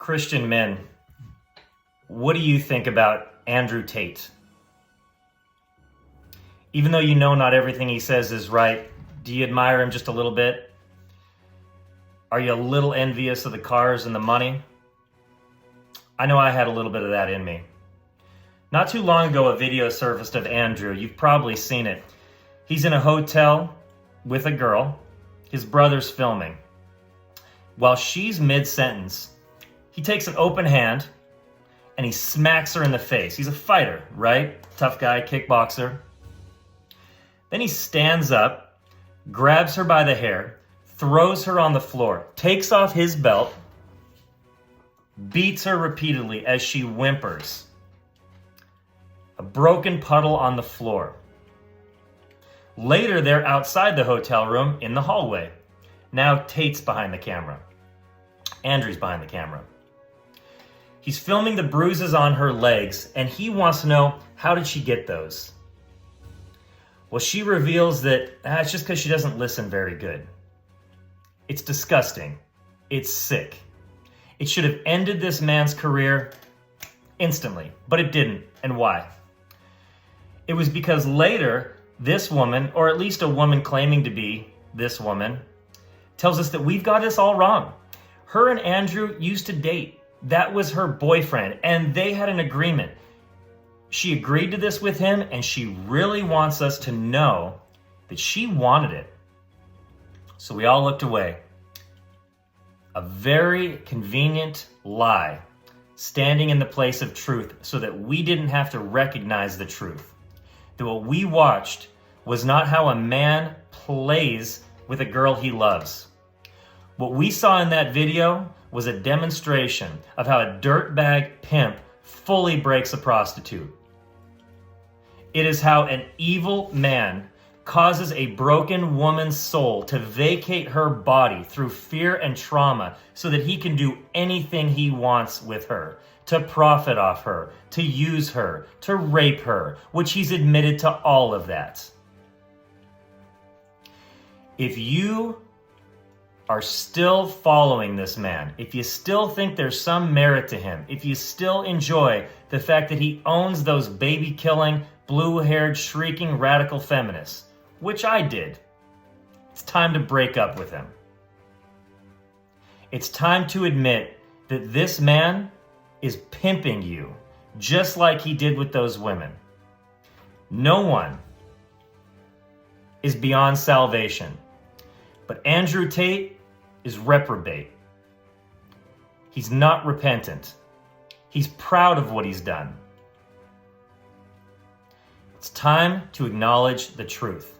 Christian men, what do you think about Andrew Tate? Even though you know not everything he says is right, do you admire him just a little bit? Are you a little envious of the cars and the money? I know I had a little bit of that in me. Not too long ago, a video surfaced of Andrew. You've probably seen it. He's in a hotel with a girl. His brother's filming. While she's mid-sentence, he takes an open hand and he smacks her in the face. He's a fighter, right? Tough guy, kickboxer. Then he stands up, grabs her by the hair, throws her on the floor, takes off his belt, beats her repeatedly as she whimpers. A broken puddle on the floor. Later, they're outside the hotel room in the hallway. Now Tate's behind the camera. Andrew's behind the camera. He's filming the bruises on her legs, and he wants to know, how did she get those? Well, she reveals that it's just because she doesn't listen very good. It's disgusting. It's sick. It should have ended this man's career instantly, but it didn't. And why? It was because later, this woman, or at least a woman claiming to be this woman, tells us that we've got this all wrong. Her and Andrew used to date. That was her boyfriend, and they had an agreement. She agreed to this with him, and she really wants us to know that she wanted it. So we all looked away. A very convenient lie, standing in the place of truth so that we didn't have to recognize the truth. That what we watched was not how a man plays with a girl he loves. What we saw in that video was a demonstration of how a dirtbag pimp fully breaks a prostitute. It is how an evil man causes a broken woman's soul to vacate her body through fear and trauma so that he can do anything he wants with her, to profit off her, to use her, to rape her, which he's admitted to all of that. If you are still following this man, if you still think there's some merit to him, if you still enjoy the fact that he owns those baby-killing, blue-haired, shrieking radical feminists, which I did, it's time to break up with him. It's time to admit that this man is pimping you, just like he did with those women. No one is beyond salvation, but Andrew Tate is reprobate. He's not repentant. He's proud of what he's done. It's time to acknowledge the truth.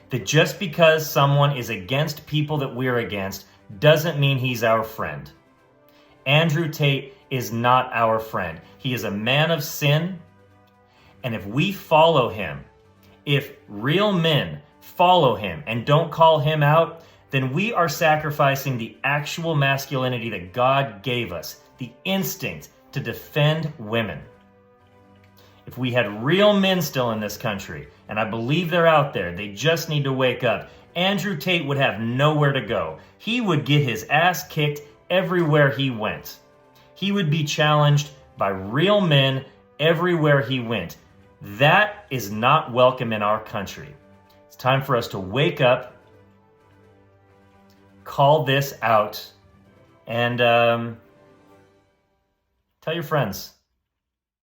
That just because someone is against people that we're against doesn't mean he's our friend. Andrew Tate is not our friend. He is a man of sin, and if we follow him, if real men follow him and don't call him out, then we are sacrificing the actual masculinity that God gave us, the instinct to defend women. If we had real men still in this country, and I believe they're out there, they just need to wake up, Andrew Tate would have nowhere to go. He would get his ass kicked everywhere he went. He would be challenged by real men everywhere he went. That is not welcome in our country. It's time for us to wake up, call this out, and tell your friends.